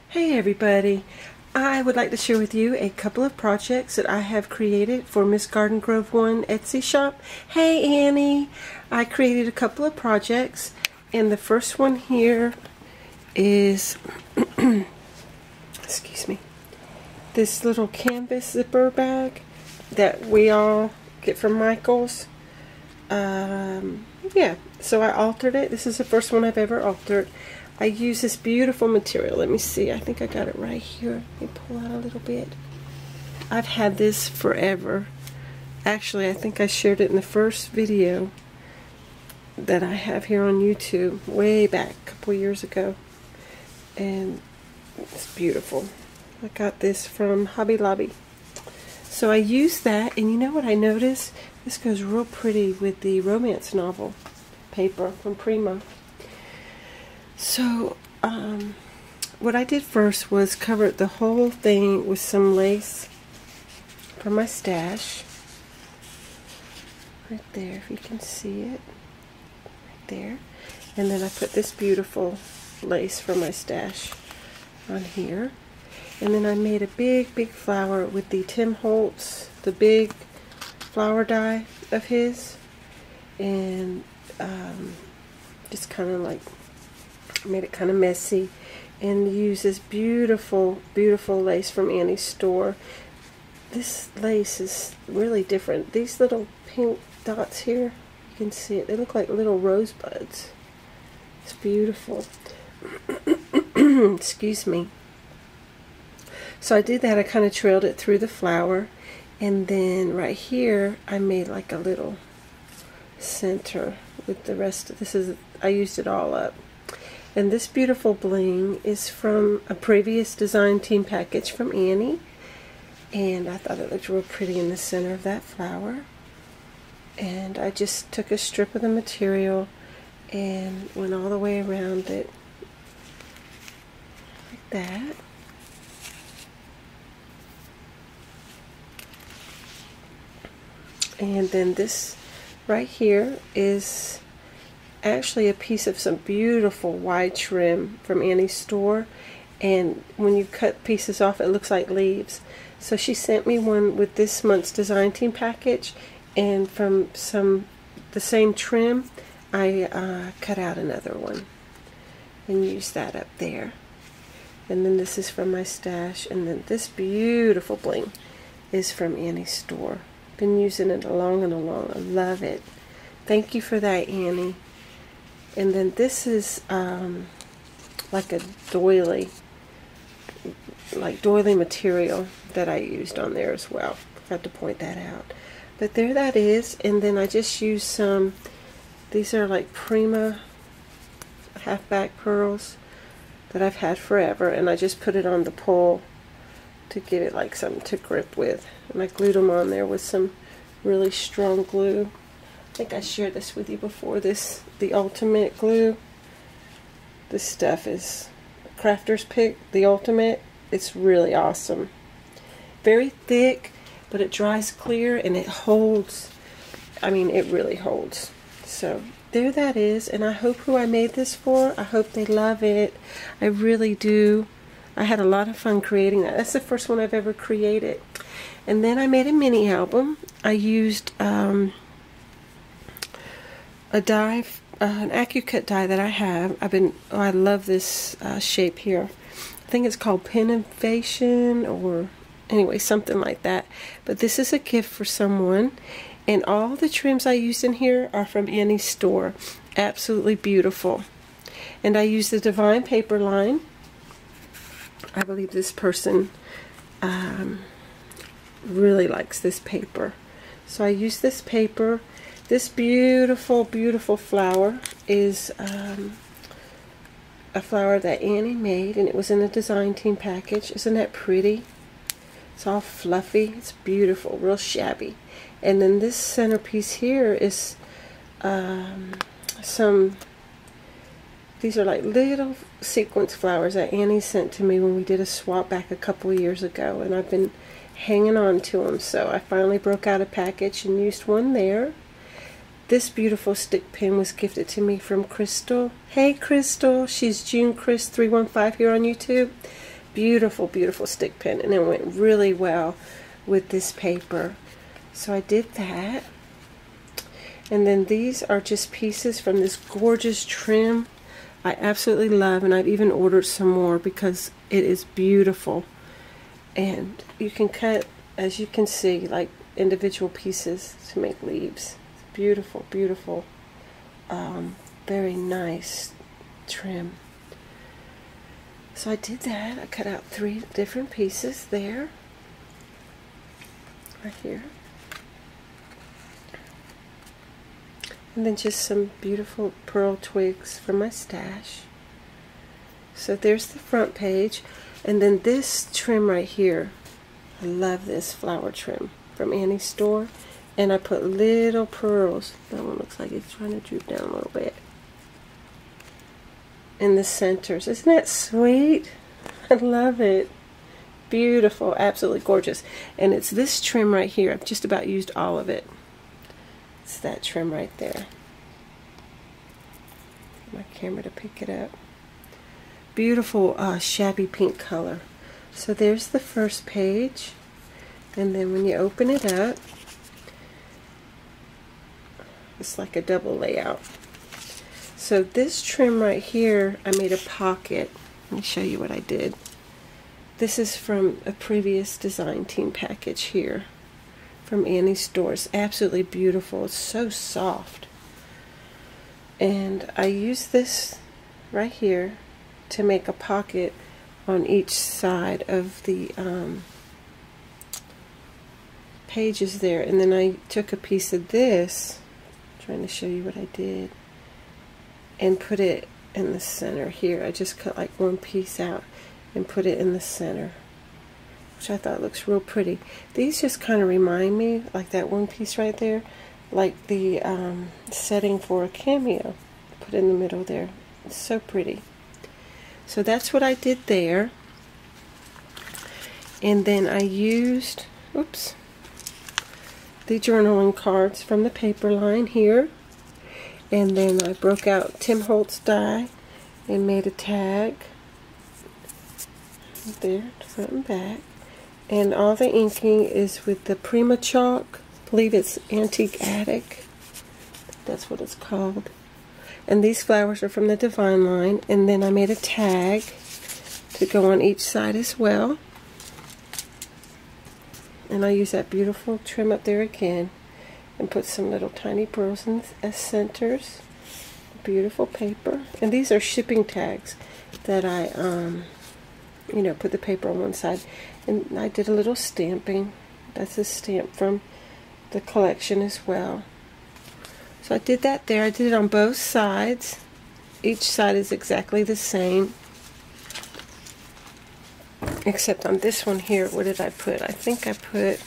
Hey everybody, I would like to share with you a couple of projects that I have created for Msgardengrove1 Etsy shop. Hey Annie, I created a couple of projects and the first one here is excuse me, this little canvas zipper bag that we all get from Michael's. Yeah, so I altered it. This is the first one I've ever altered. I use this beautiful material. Let me see. I think I got it right here. Let me pull out a little bit. I've had this forever. Actually, I think I shared it in the first video that I have here on YouTube way back a couple years ago. And it's beautiful. I got this from Hobby Lobby. So I used that, and you know what I noticed? This goes real pretty with the romance novel paper from Prima. So, what I did first was cover the whole thing with some lace from my stash. Right there, if you can see it. Right there. And then I put this beautiful lace from my stash on here. And then I made a big, big flower with the Tim Holtz, the big flower die of his. And just kind of like made it kind of messy, and use this beautiful, beautiful lace from Annie's store. This lace is really different. These little pink dots here, you can see it. They look like little rosebuds. It's beautiful. Excuse me. So I did that. I kind of trailed it through the flower, and then right here I made like a little center with the rest of this. I used it all up. And this beautiful bling is from a previous design team package from Annie. And I thought it looked real pretty in the center of that flower. And I just took a strip of the material and went all the way around it. Like that. And then this right here is actually a piece of some beautiful wide trim from Annie's store, and when you cut pieces off it looks like leaves. So she sent me one with this month's design team package, and from the same trim I cut out another one and used that up there. And then this is from my stash, and then this beautiful bling is from Annie's store. Been using it along and along. I love it. Thank you for that, Annie. And then this is like a doily, material that I used on there as well. Forgot to point that out. But there that is. And then I just used some, these are like Prima half-back pearls that I've had forever. And I just put it on the pole to give it like something to grip with. And I glued them on there with some really strong glue. I think I shared this with you before. The ultimate glue. This stuff is Crafter's Pick, the ultimate. It's really awesome. Very thick, but it dries clear and it holds. I mean, it really holds. So there that is, and I hope who I made this for, I hope they love it. I really do. I had a lot of fun creating that. That's the first one I've ever created. And then I made a mini album. I used a die, an AccuCut die that I have. I love this shape here. I think it's called Pennovation, or anyway, something like that. But this is a gift for someone, and all the trims I used in here are from Annie's store. Absolutely beautiful. And I used the Divine paper line. I believe this person really likes this paper. So I used this paper. This beautiful, beautiful flower is a flower that Annie made, and it was in a design team package. Isn't that pretty? It's all fluffy. It's beautiful, real shabby. And then this centerpiece here is these are like little sequence flowers that Annie sent to me when we did a swap back a couple of years ago, and I've been hanging on to them. So I finally broke out a package and used one there. This beautiful stick pin was gifted to me from Crystal. Hey Crystal, she's June Chris 315 here on YouTube. beautiful, beautiful stick pin, and it went really well with this paper. So I did that. And then these are just pieces from this gorgeous trim I absolutely love, and I've even ordered some more because it is beautiful. And you can cut, as you can see, like individual pieces to make leaves. It's beautiful, beautiful, very nice trim. So I did that. I cut out 3 different pieces there, right here. And then just some beautiful pearl twigs from my stash. So there's the front page. And then this trim right here, I love this flower trim from Annie's store. And I put little pearls. That one looks like it's trying to droop down a little bit. In the centers. Isn't that sweet? I love it. Beautiful. Absolutely gorgeous. And it's this trim right here. I've just about used all of it. It's that trim right there. My camera to pick it up. Beautiful shabby pink color. So there's the first page, and then when you open it up, it's like a double layout. So this trim right here, I made a pocket. Let me show you what I did. This is from a previous design team package here from Annie's store. It's absolutely beautiful. It's so soft. And I use this right here to make a pocket on each side of the pages there. And then I took a piece of this, trying to show you what I did, and put it in the center here. I just cut like one piece out and put it in the center, which I thought looks real pretty. These just kind of remind me, like that one piece right there, like the setting for a cameo. Put in the middle there. It's so pretty. So that's what I did there. And then I used, oops, the journaling cards from the paper line here. And then I broke out Tim Holtz die and made a tag there, front and back. And all the inking is with the Prima chalk. I believe it's Antique Attic. That's what it's called. And these flowers are from the Divine line. And then I made a tag to go on each side as well. And I use that beautiful trim up there again. And put some little tiny pearls in as centers. Beautiful paper. And these are shipping tags that I, you know, put the paper on one side. And I did a little stamping. That's a stamp from the collection as well. So I did that there. I did it on both sides. Each side is exactly the same. Except on this one here, what did I put? I think I put,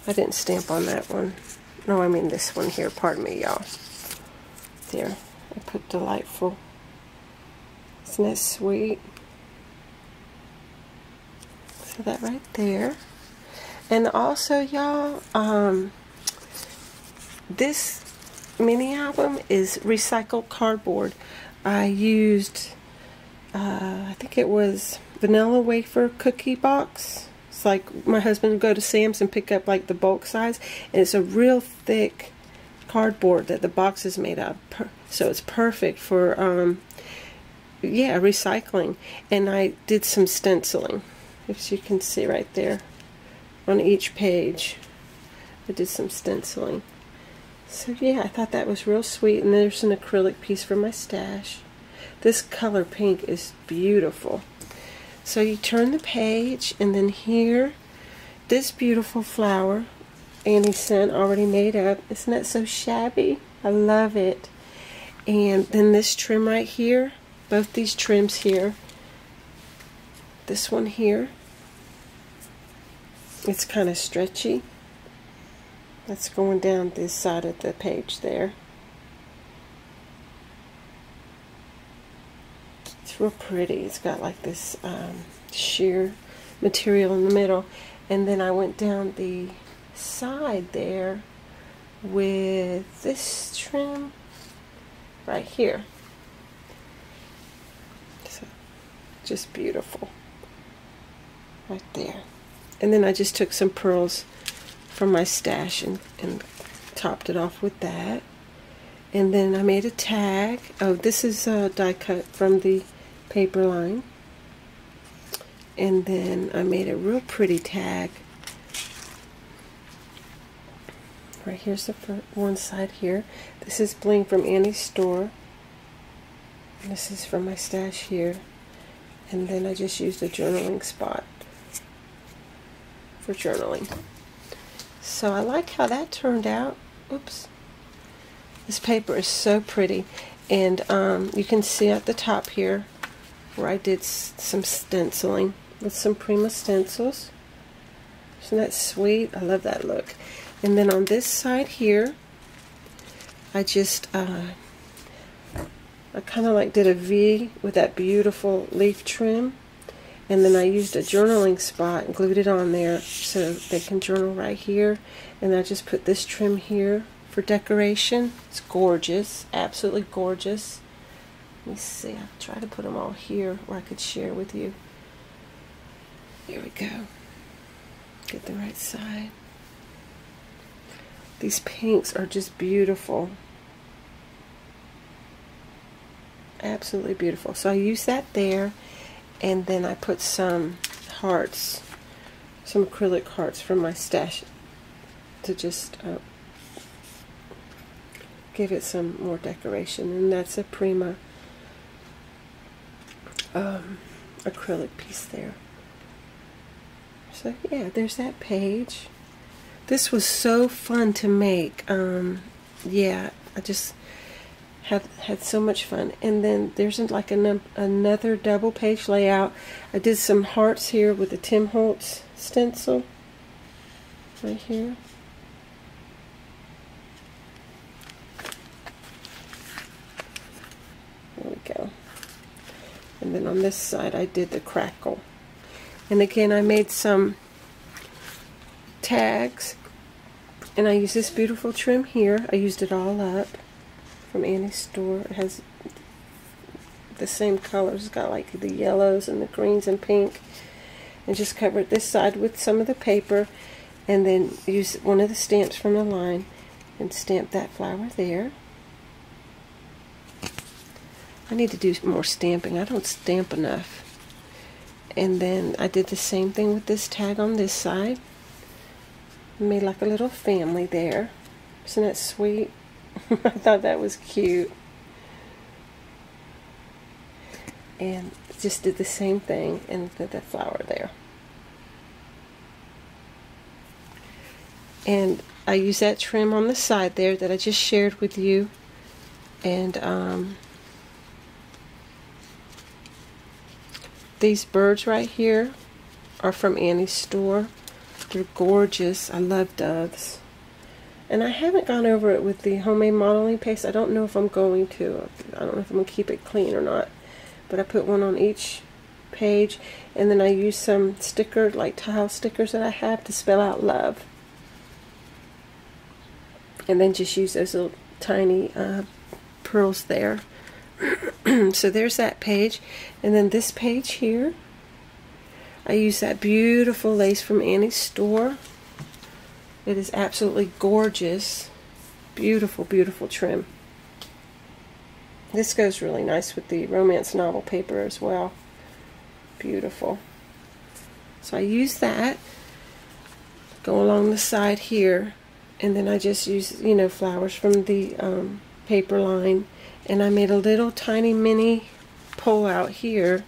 I didn't stamp on that one. No, I mean this one here. Pardon me, y'all. There. I put delightful. Isn't that sweet? So that right there. And also, y'all, this mini album is recycled cardboard. I used, I think it was vanilla wafer cookie box. It's like my husband would go to Sam's and pick up like the bulk size, and it's a real thick cardboard that the box is made of. So it's perfect for, yeah, recycling. And I did some stenciling, as you can see right there on each page. I did some stenciling. So yeah, I thought that was real sweet. And there's an acrylic piece from my stash. This color pink is beautiful. So you turn the page, and then here, this beautiful flower Annie sent already made up. Isn't that so shabby? I love it. And then this trim right here, both these trims here, this one here, it's kind of stretchy. That's going down this side of the page there. It's real pretty. It's got like this sheer material in the middle. And then I went down the side there with this trim right here. So, just beautiful. right there. And then I just took some pearls from my stash and topped it off with that. And then I made a tag. Oh, this is a die cut from the paper line. And then I made a real pretty tag. Right here's the one side here. This is bling from Annie's store. And this is from my stash here. And then I just used a journaling spot for journaling. So I like how that turned out. Oops. This paper is so pretty. And you can see at the top here where I did some stenciling with some Prima stencils. Isn't that sweet? I love that look. And then on this side here, I just I kind of like did a V with that beautiful leaf trim, and then I used a journaling spot and glued it on there so they can journal right here. And I just put this trim here for decoration. It's gorgeous, absolutely gorgeous. Let me see, I'll try to put them all here where I could share with you. Here we go. Get the right side. These pinks are just beautiful. Absolutely beautiful. So I used that there, and then I put some hearts, some acrylic hearts from my stash to just give it some more decoration. And that's a Prima acrylic piece there. So yeah, there's that page. This was so fun to make. Yeah, I just had so much fun. And then there's like another double page layout. I did some hearts here with the Tim Holtz stencil right here. There we go. And then on this side I did the crackle. And again, I made some tags, and I used this beautiful trim here. I used it all up from Annie's store. It has the same colors. It's got like the yellows and the greens and pink, and just covered this side with some of the paper, and then use one of the stamps from the line and stamp that flower there. I need to do more stamping. I don't stamp enough. And then I did the same thing with this tag on this side. Made like a little family there. Isn't that sweet? I thought that was cute. And just did the same thing and put that flower there. And I used that trim on the side there that I just shared with you. And these birds right here are from Annie's store. They're gorgeous. I love doves. And I haven't gone over it with the homemade modeling paste. I don't know if I'm going to. I don't know if I'm going to keep it clean or not. But I put one on each page. And then I use some stickers, like tile stickers that I have to spell out love. And then just use those little tiny pearls there. So there's that page. And then this page here, I use that beautiful lace from Annie's store. It is absolutely gorgeous. Beautiful, beautiful trim. This goes really nice with the romance novel paper as well. Beautiful. So I use that, go along the side here, and then I just use, you know, flowers from the paper line. And I made a little tiny mini pull out here,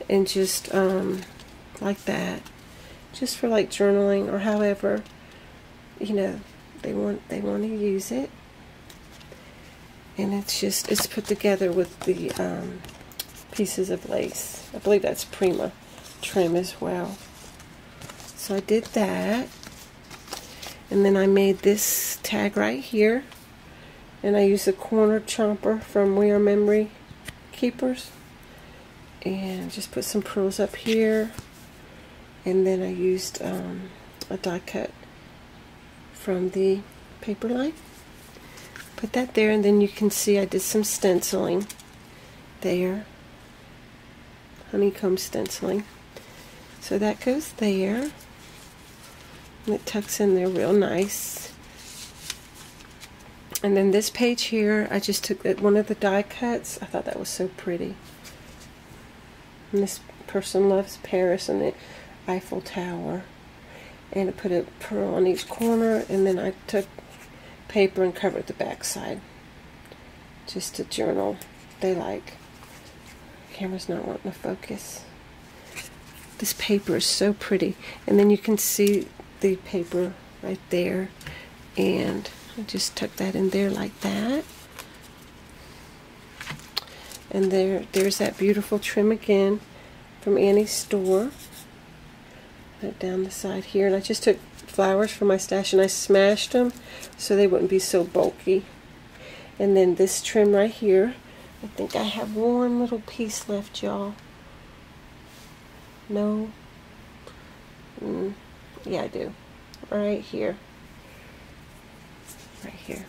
and just like that, just for like journaling or however, you know, they want to use it. And it's put together with the pieces of lace. I believe that's Prima trim as well. So I did that, and then I made this tag right here. And I used a corner chomper from We Are Memory Keepers. And just put some pearls up here. And then I used a die cut from the paper line. Put that there, and then you can see I did some stenciling there. Honeycomb stenciling. So that goes there. And it tucks in there real nice. And then this page here, I just took one of the die cuts. I thought that was so pretty. And this person loves Paris and the Eiffel Tower. And I put a pearl on each corner, and then I took paper and covered the back side. Just a journal they like. Camera's not wanting to focus. This paper is so pretty. And then you can see the paper right there. And I just tuck that in there like that. And there's that beautiful trim again from Annie's store. Right down the side here. And I just took flowers from my stash and I smashed them so they wouldn't be so bulky. And then this trim right here, I think I have one little piece left, y'all. No? Yeah, I do. Right here. Right here.